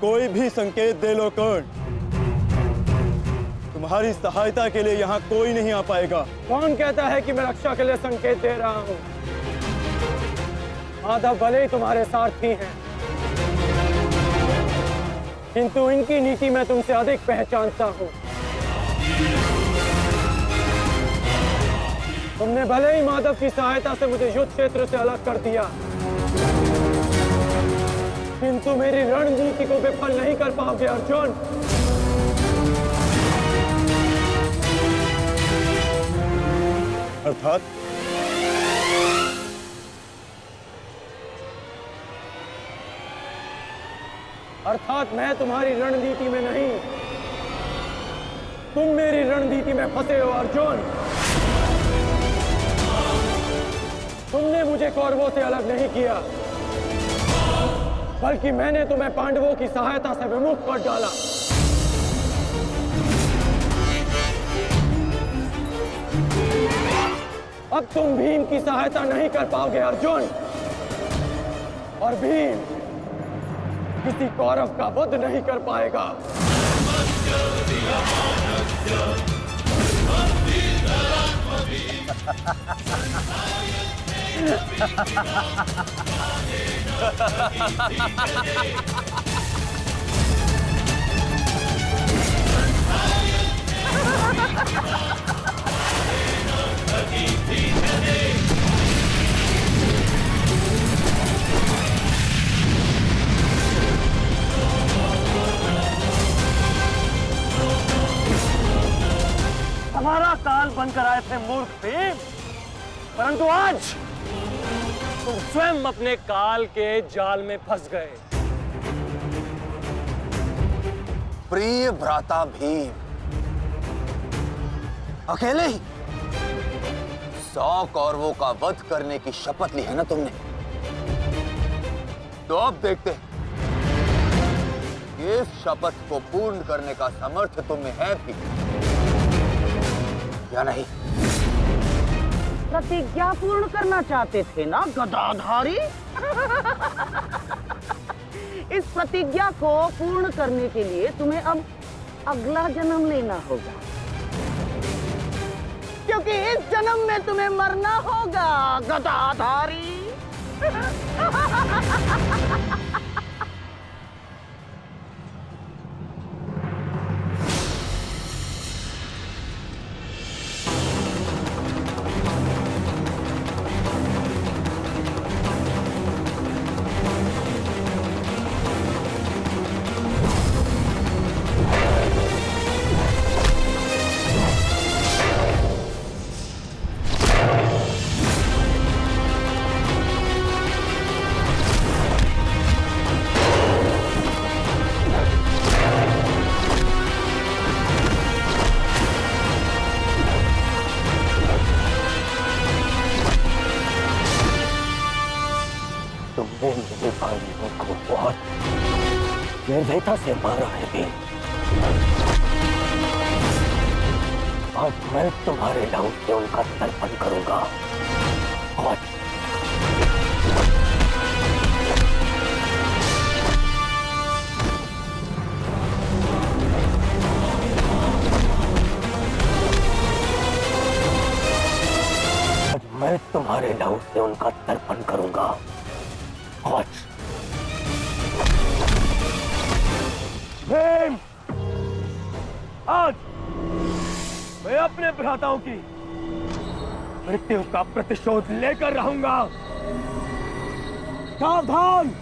कोई भी संकेत दे लो कर्ण, तुम्हारी सहायता के लिए यहाँ कोई नहीं आ पाएगा। कौन कहता है कि मैं रक्षा के लिए संकेत दे रहा हूँ? माधव भले ही तुम्हारे सारथी हैं, किंतु इनकी नीति मैं तुमसे अधिक पहचानता हूँ। तुमने भले ही माधव की सहायता से मुझे युद्ध क्षेत्र से अलग कर दिया, किंतु मेरी रणनीति को विफल नहीं कर पाओगे अर्जुन। अर्थात मैं तुम्हारी रणनीति में नहीं, तुम मेरी रणनीति में फंसे हो अर्जुन। तुमने मुझे कौरवों से अलग नहीं किया, बल्कि मैंने तुम्हें पांडवों की सहायता से विमुख कर डाला। अब तुम भीम की सहायता नहीं कर पाओगे अर्जुन, और भीम किसी कौरव का वध नहीं कर पाएगा। हमारा काल बनकर आए थे मूर्ख भीम, परंतु आज तुम स्वयं अपने काल के जाल में फंस गए। प्रिय भ्राता भीम, अकेले ही 100 कौरवों का वध करने की शपथ ली है ना तुमने? तो अब देखते हैं इस शपथ को पूर्ण करने का सामर्थ्य तुम्हें है भी या नहीं। प्रतिज्ञा पूर्ण करना चाहते थे ना गदाधारी? इस प्रतिज्ञा को पूर्ण करने के लिए तुम्हें अब अगला जन्म लेना होगा, क्योंकि इस जन्म में तुम्हें मरना होगा गदाधारी। तुमने मेरे भाइयों को बहुत निर्दयता से मारा है भीम। अब मैं तुम्हारे लहू से उनका तर्पण करूंगा। और मैं तुम्हारे लहू से उनका तर्पण करूंगा। भीम, आज मैं अपने भ्राताओं की मृत्यु का प्रतिशोध लेकर रहूंगा। सावधान!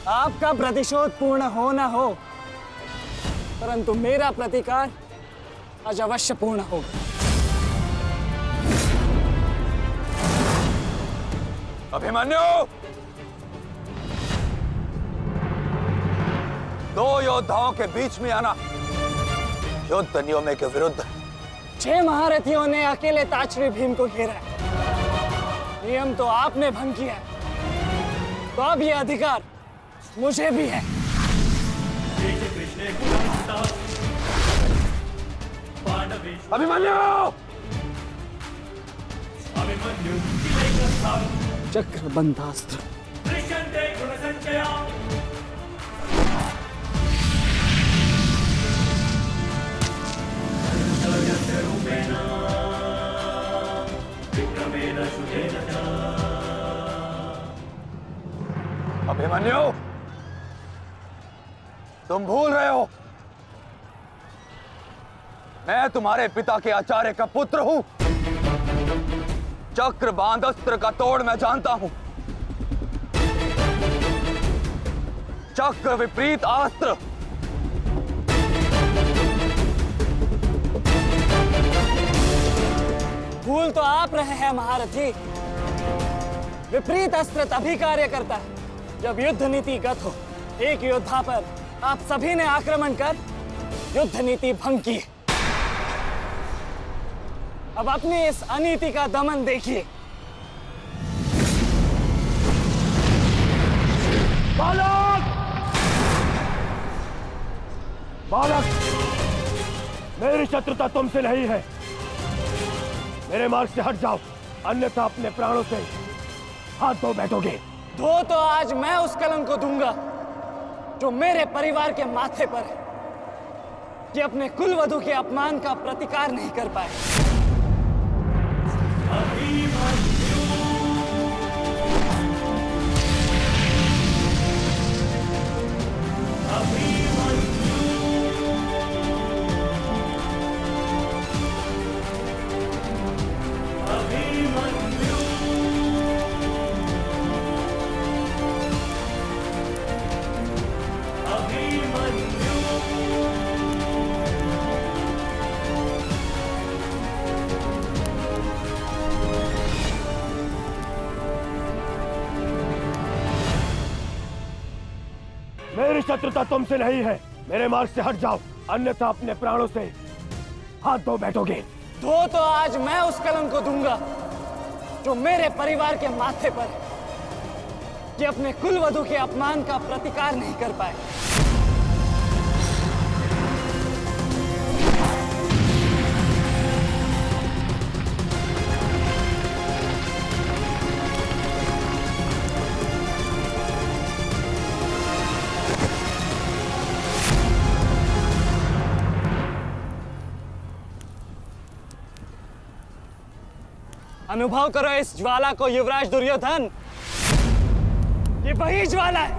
आपका प्रतिशोध पूर्ण हो न हो, परंतु मेरा प्रतिकार आज अवश्य पूर्ण होगा। अभिमन्यु, दो योद्धाओं के बीच में आना युद्ध नियमों के विरुद्ध। 6 महारथियों ने अकेले ताचरी भीम को घेरा है। नियम तो आपने भंग किया है, तो अब ये अधिकार मुझे भी है। अभिमन्यु! चक्रबंधास्त्र। अभिमन्यु, तुम भूल रहे हो, मैं तुम्हारे पिता के आचार्य का पुत्र हूं। चक्रबांध अस्त्र का तोड़ मैं जानता हूं। चक्र विपरीत अस्त्र भूल तो आप रहे हैं महारथी। विपरीत अस्त्र तभी कार्य करता है जब युद्ध नीति गत हो। एक योद्धा पर आप सभी ने आक्रमण कर युद्ध नीति भंग की। अब अपनी इस अनीति का दमन देखिए। बालक! बालक! मेरी शत्रुता तुमसे नहीं है। मेरे मार्ग से हट जाओ, अन्यथा अपने प्राणों से हाथ धो बैठोगे। धो तो आज मैं उस कलंक को दूंगा जो मेरे परिवार के माथे पर है, कि अपने कुलवधू के अपमान का प्रतिकार नहीं कर पाए। मेरी शत्रुता तुमसे नहीं है। मेरे मार्ग से हट जाओ, अन्यथा अपने प्राणों से हाथ धो बैठोगे। धो तो आज मैं उस कलंक को दूंगा जो मेरे परिवार के माथे पर है, कि अपने कुलवधू के अपमान का प्रतिकार नहीं कर पाए। अनुभव करो इस ज्वाला को युवराज दुर्योधन। ये वही ज्वाला है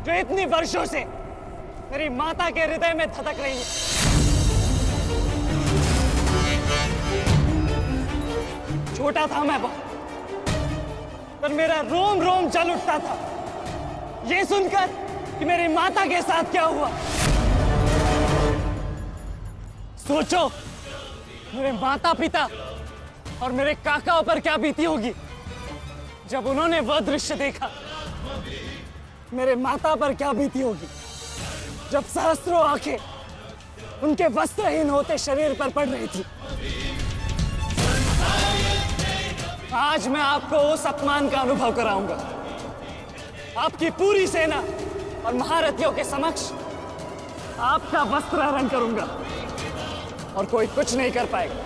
जो इतनी वर्षों से मेरी माता के हृदय में धधक रही है। छोटा था मैं बहुत, पर मेरा रोम रोम जल उठता था ये सुनकर कि मेरी माता के साथ क्या हुआ। सोचो, मेरे माता पिता और मेरे काकाओं पर क्या बीती होगी जब उन्होंने वह दृश्य देखा। मेरे माता पर क्या बीती होगी जब सहस्त्रों आंखें उनके वस्त्रहीन होते शरीर पर पड़ रही थी। आज मैं आपको उस अपमान का अनुभव कराऊंगा। आपकी पूरी सेना और महारथियों के समक्ष आपका वस्त्र हरण करूंगा और कोई कुछ नहीं कर पाएगा।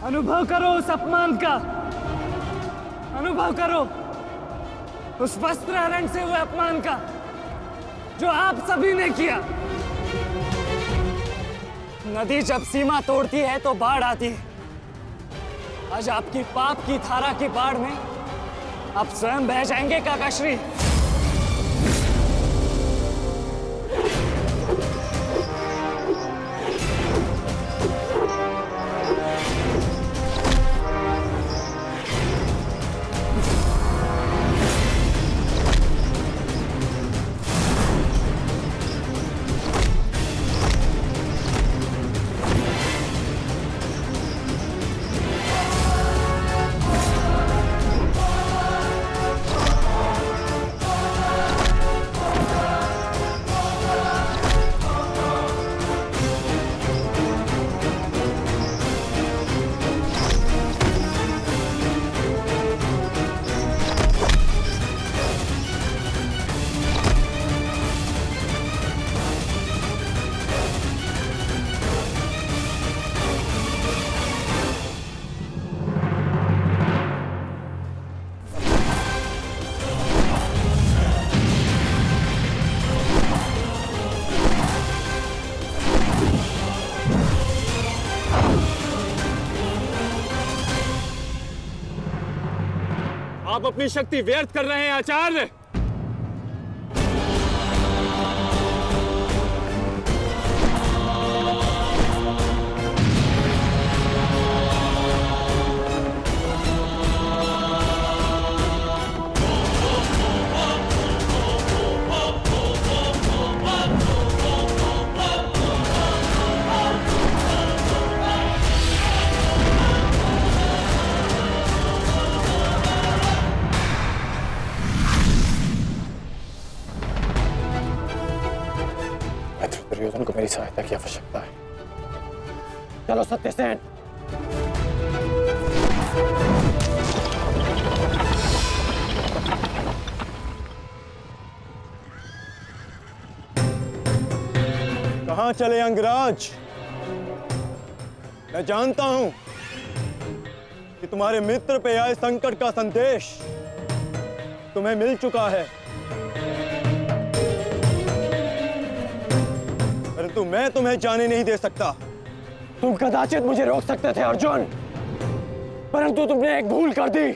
अनुभव करो उस अपमान का, अनुभव करो उस वस्त्र हरण से हुए अपमान का जो आप सभी ने किया। नदी जब सीमा तोड़ती है तो बाढ़ आती है, आज आपकी पाप की धारा की बाढ़ में आप स्वयं बह जाएंगे काकाश्री। आप अपनी शक्ति व्यर्थ कर रहे हैं आचार्य। दुर्योधन को मेरी सहायता की आवश्यकता है। चलो सत्यसेन। कहां चले अंगराज? मैं जानता हूं कि तुम्हारे मित्र पे आए संकट का संदेश तुम्हें मिल चुका है, परंतु मैं तुम्हें जाने नहीं दे सकता। तुम कदाचित मुझे रोक सकते थे अर्जुन, परंतु तुमने एक भूल कर दी।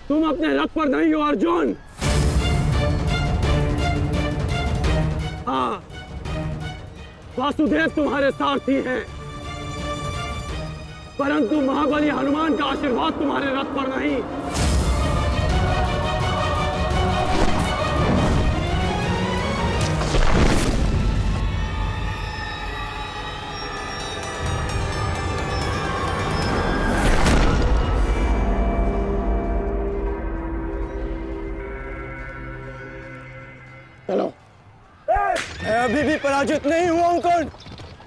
तुम अपने रथ पर नहीं हो अर्जुन। हाँ, वासुदेव तुम्हारे सारथी हैं, परंतु महाबली हनुमान का आशीर्वाद तुम्हारे रथ पर नहीं। चलो। मैं अभी भी पराजित नहीं हुआ हूं कर्ण।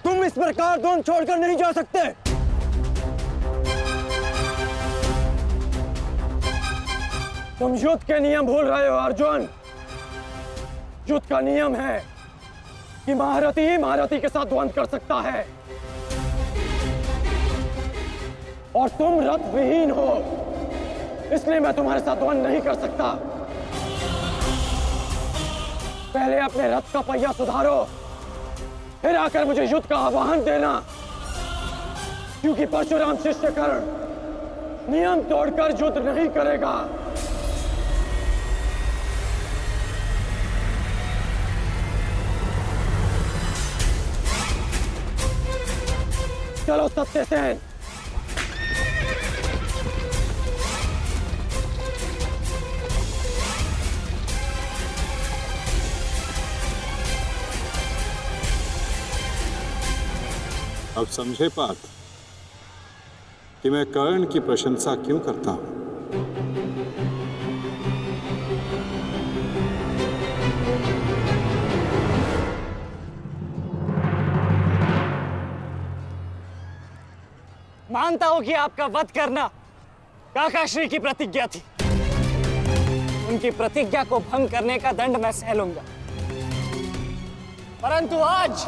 तुम इस प्रकार द्रोण छोड़कर नहीं जा सकते। तुम युद्ध के नियम भूल रहे हो अर्जुन। युद्ध का नियम है कि महारथी ही महारथी के साथ द्वंद्व कर सकता है, और तुम रथ विहीन हो, इसलिए मैं तुम्हारे साथ द्वंद्व नहीं कर सकता। पहले अपने रथ का पहिया सुधारो, फिर आकर मुझे युद्ध का आह्वान देना, क्योंकि परशुराम शिष्य कर्ण नियम तोड़कर युद्ध नहीं करेगा। चलो सत्यसेन। अब समझे पार्थ कि मैं कर्ण की प्रशंसा क्यों करता हूं। मानता हूं कि आपका वध करना काकाश्री की प्रतिज्ञा थी। उनकी प्रतिज्ञा को भंग करने का दंड मैं सह लूंगा, परंतु आज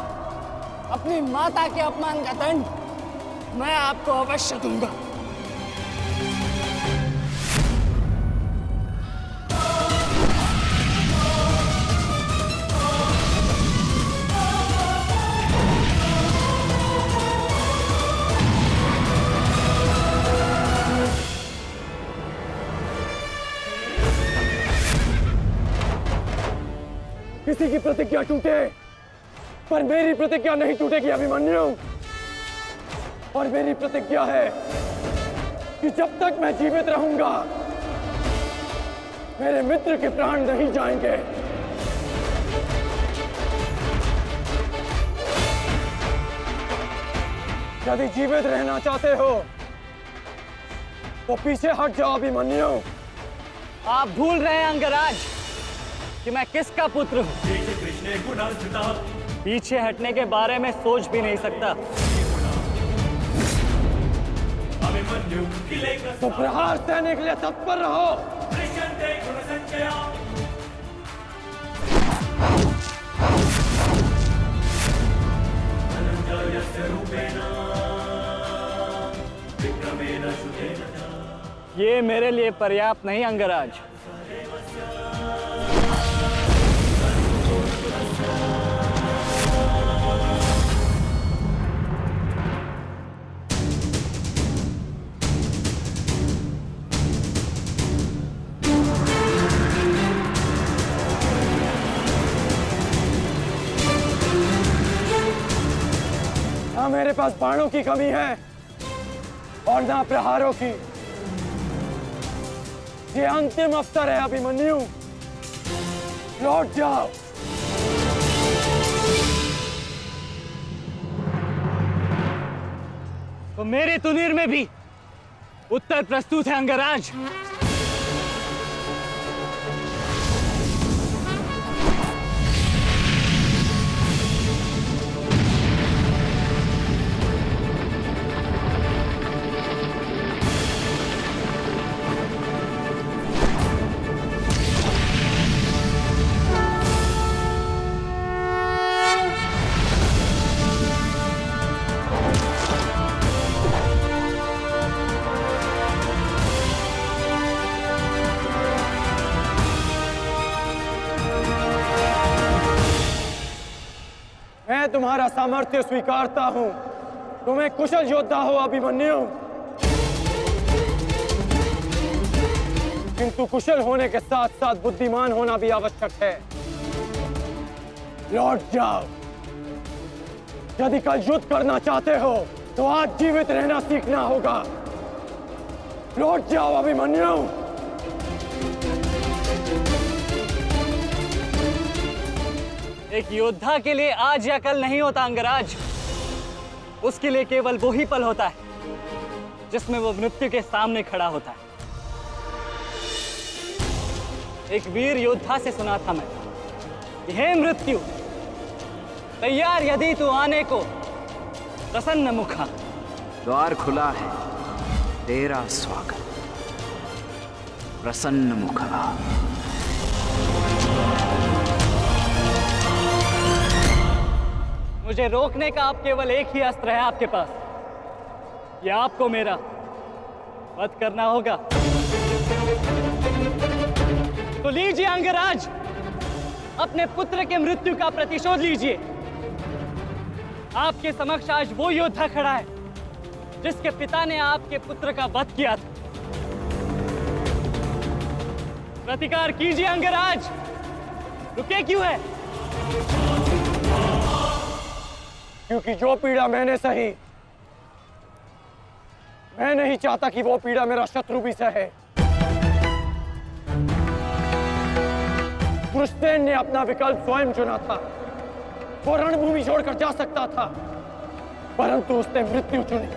अपनी माता के अपमान का दंड मैं आपको अवश्य दूंगा। किसी की प्रतिज्ञा टूटे, पर मेरी प्रतिज्ञा नहीं टूटेगी अभिमन्यु। और मेरी प्रतिज्ञा है कि जब तक मैं जीवित रहूंगा मेरे मित्र के प्राण नहीं जाएंगे। यदि जीवित रहना चाहते हो तो पीछे हट जाओ अभिमन्यु। आप भूल रहे हैं अंगराज कि मैं किसका पुत्र हूँ। पीछे हटने के बारे में सोच भी नहीं सकता। तो प्रहार सहने के लिए तत्पर रहो। ये मेरे लिए पर्याप्त नहीं अंगराज। ना मेरे पास बाणों की कमी है और ना प्रहारों की। ये अंतिम अवसर है अभिमन्यु, लौट जाओ। तो मेरे तुनीर में भी उत्तर प्रस्तुत है अंगराज। मैं तुम्हारा सामर्थ्य स्वीकारता हूं। तुम एक कुशल योद्धा हो अभिमन्यु, किंतु कुशल होने के साथ साथ बुद्धिमान होना भी आवश्यक है। लौट जाओ। यदि कल युद्ध करना चाहते हो तो आज जीवित रहना सीखना होगा। लौट जाओ अभिमन्यु। एक योद्धा के लिए आज या कल नहीं होता अंगराज। उसके लिए केवल वो ही पल होता है जिसमें वो मृत्यु के सामने खड़ा होता है। एक वीर योद्धा से सुना था मैं, हे मृत्यु, तैयार यदि तू आने को, प्रसन्न मुखा। द्वार खुला है, तेरा स्वागत, प्रसन्न मुखा। मुझे रोकने का आप केवल एक ही अस्त्र है आपके पास। यह आपको मेरा वध करना होगा। तो लीजिए अंगराज, अपने पुत्र के मृत्यु का प्रतिशोध लीजिए। आपके समक्ष आज वो योद्धा खड़ा है जिसके पिता ने आपके पुत्र का वध किया था। प्रतिकार कीजिए अंगराज, रुके क्यों है? क्योंकि जो पीड़ा मैंने सही, मैं नहीं चाहता कि वो पीड़ा मेरा शत्रु भी सहे। कृष्ण ने अपना विकल्प स्वयं चुना था। वो रणभूमि छोड़कर जा सकता था, परंतु उसने मृत्यु चुनी।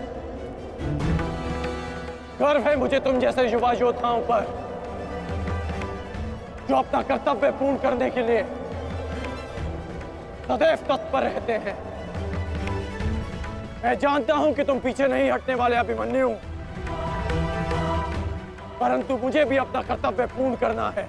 गर्व है मुझे तुम जैसे युवा योद्धाओं पर, जो अपना कर्तव्य पूर्ण करने के लिए सदैव तत्पर रहते हैं। मैं जानता हूं कि तुम पीछे नहीं हटने वाले अभिमन्यु, परंतु मुझे भी अपना कर्तव्य पूर्ण करना है।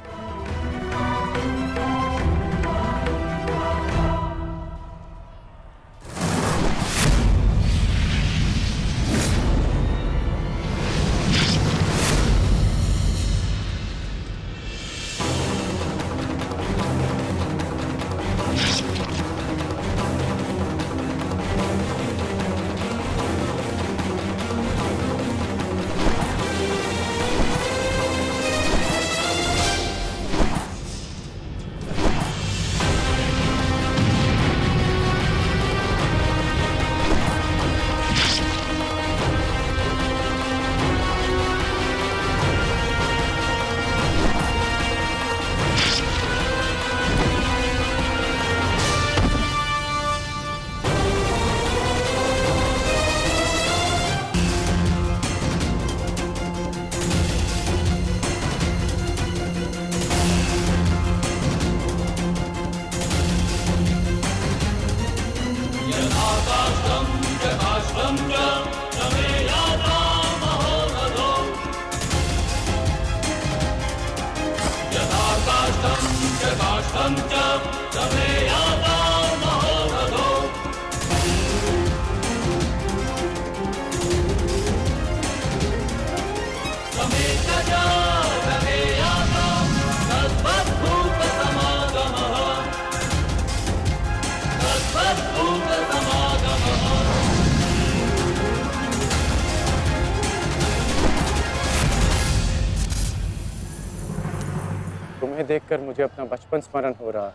तुम्हें देखकर मुझे अपना बचपन स्मरण हो रहा है।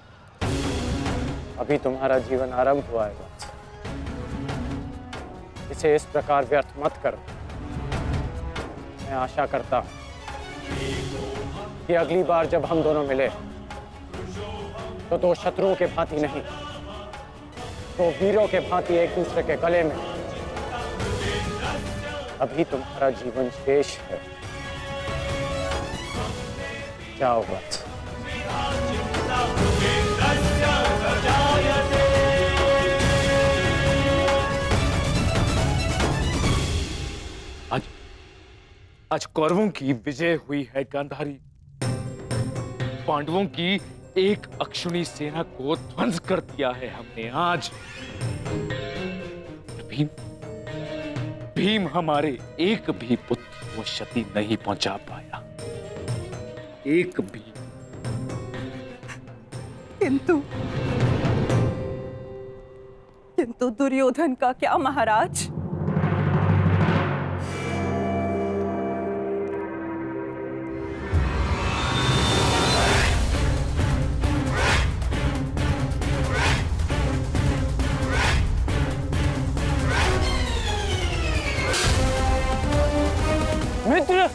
अभी तुम्हारा जीवन आरंभ हुआ है वत्स। इसे इस प्रकार व्यर्थ मत करो। मैं आशा करता हूं कि अगली बार जब हम दोनों मिले तो दो शत्रुओं के भांति नहीं, दो वीरों के भांति एक दूसरे के गले में। अभी तुम्हारा जीवन शेष है। जाओ वत्स। आज कौरवों की विजय हुई है गांधारी। पांडवों की एक अक्षुणी सेना को ध्वंस कर दिया है हमने आज। भीम भीम हमारे एक भी पुत्र को क्षति नहीं पहुंचा पाया, एक भी। किंतु दुर्योधन का क्या महाराज? मित्र,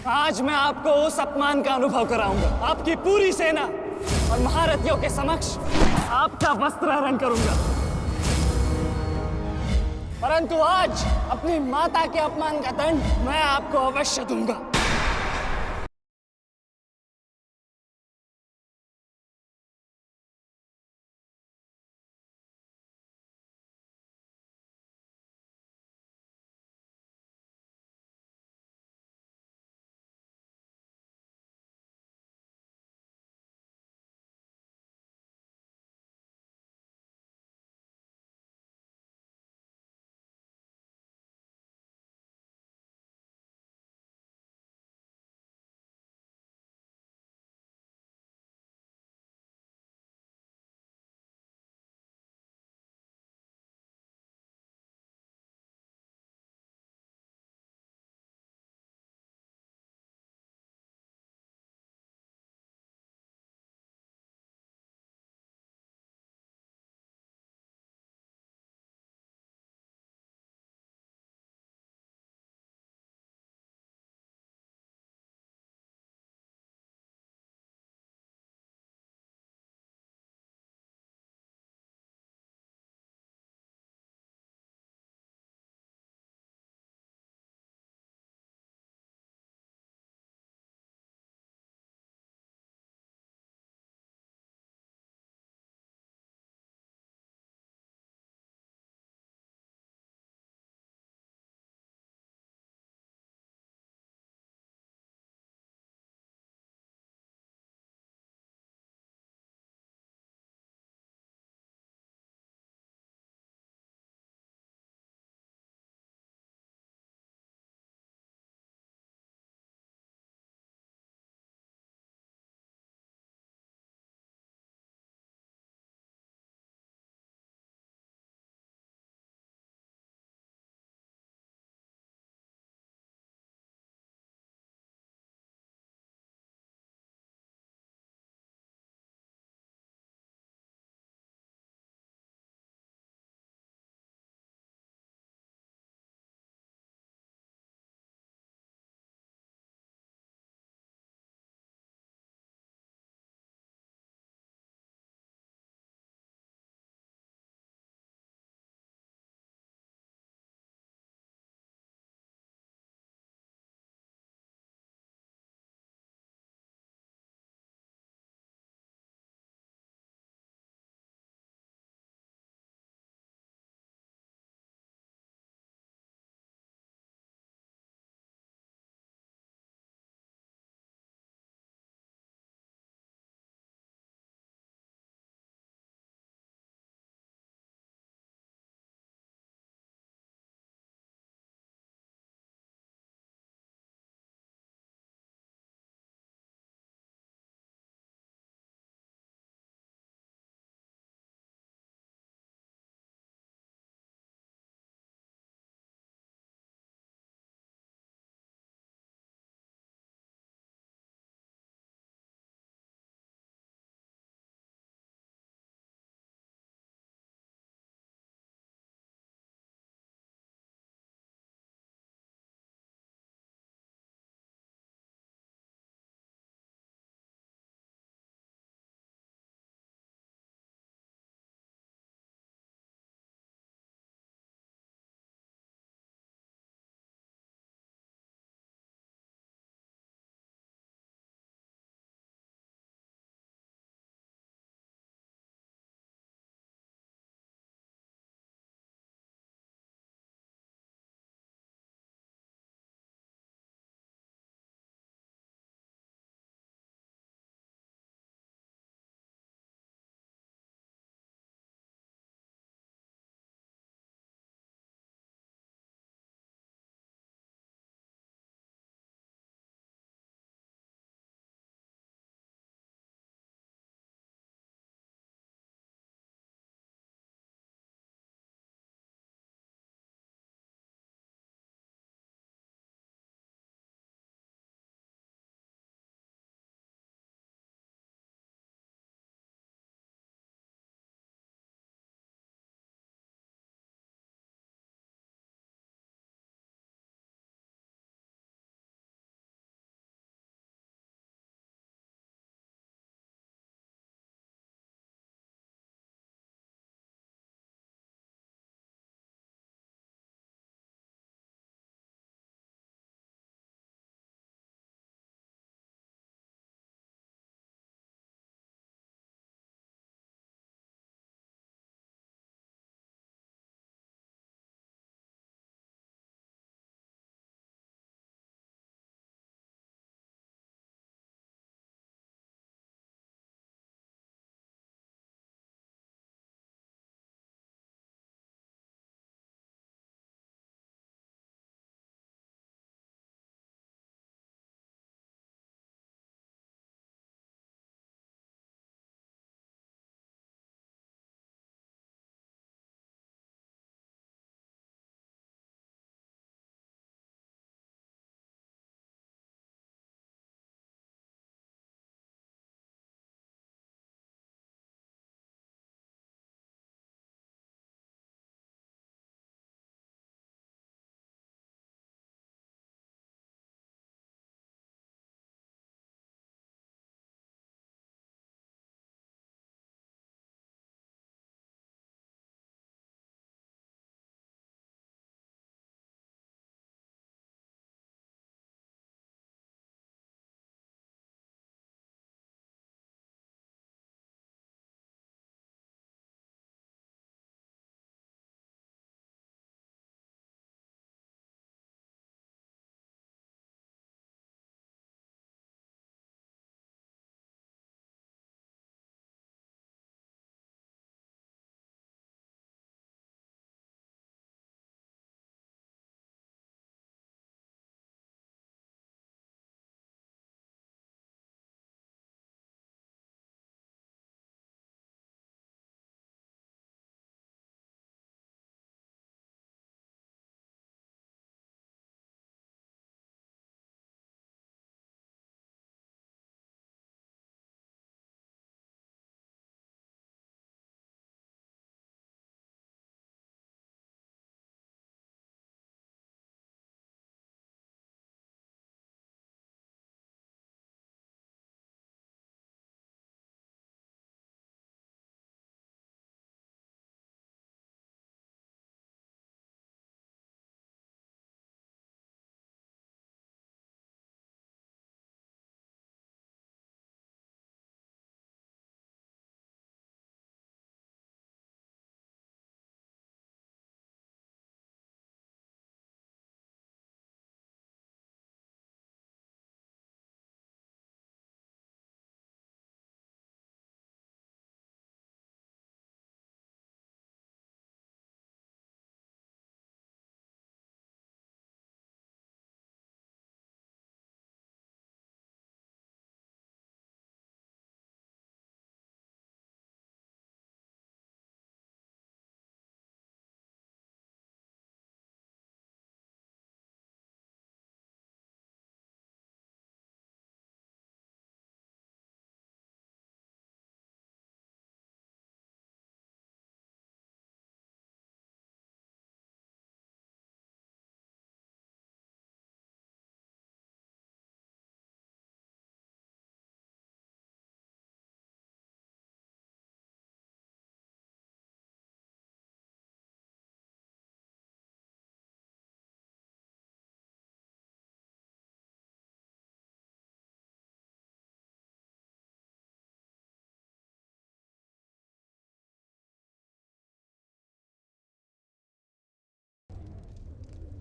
आज मैं आपको उस अपमान का अनुभव कराऊंगा। आपकी पूरी सेना और महारथियों के समक्ष आपका वस्त्र हरण करूंगा। परंतु आज अपनी माता के अपमान का दंड मैं आपको अवश्य दूंगा।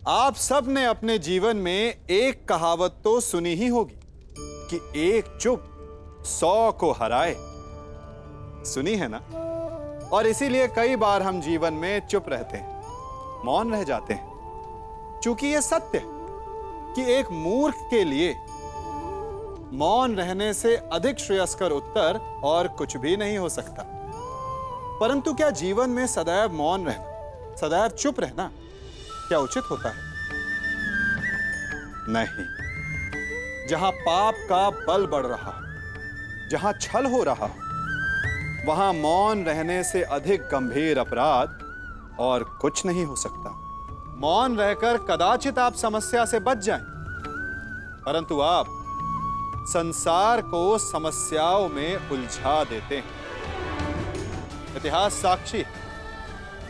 आप सब ने अपने जीवन में एक कहावत तो सुनी ही होगी कि एक चुप 100 को हराए। सुनी है ना? और इसीलिए कई बार हम जीवन में चुप रहते हैं, मौन रह जाते हैं, क्योंकि यह सत्य है कि एक मूर्ख के लिए मौन रहने से अधिक श्रेयस्कर उत्तर और कुछ भी नहीं हो सकता। परंतु क्या जीवन में सदैव मौन रहना, सदैव चुप रहना क्या उचित होता है? नहीं। जहां पाप का बल बढ़ रहा, जहां छल हो रहा, वहां मौन रहने से अधिक गंभीर अपराध और कुछ नहीं हो सकता। मौन रहकर कदाचित आप समस्या से बच जाएं, परंतु आप संसार को समस्याओं में उलझा देते हैं। इतिहास साक्षी है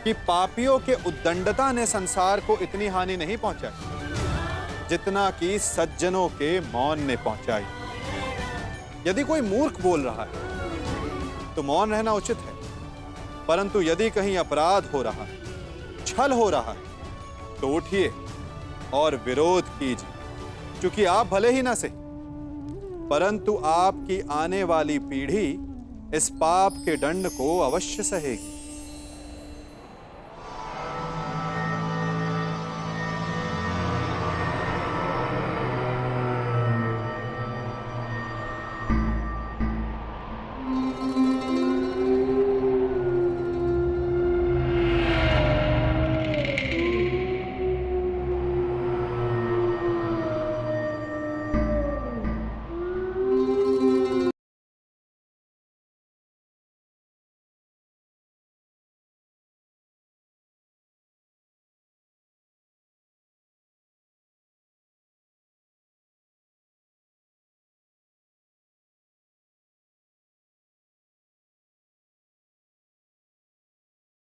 कि पापियों के उद्दंडता ने संसार को इतनी हानि नहीं पहुंचाई जितना कि सज्जनों के मौन ने पहुंचाई। यदि कोई मूर्ख बोल रहा है तो मौन रहना उचित है, परंतु यदि कहीं अपराध हो रहा है, छल हो रहा है, तो उठिए और विरोध कीजिए, क्योंकि आप भले ही ना सही, परंतु आपकी आने वाली पीढ़ी इस पाप के दंड को अवश्य सहेगी।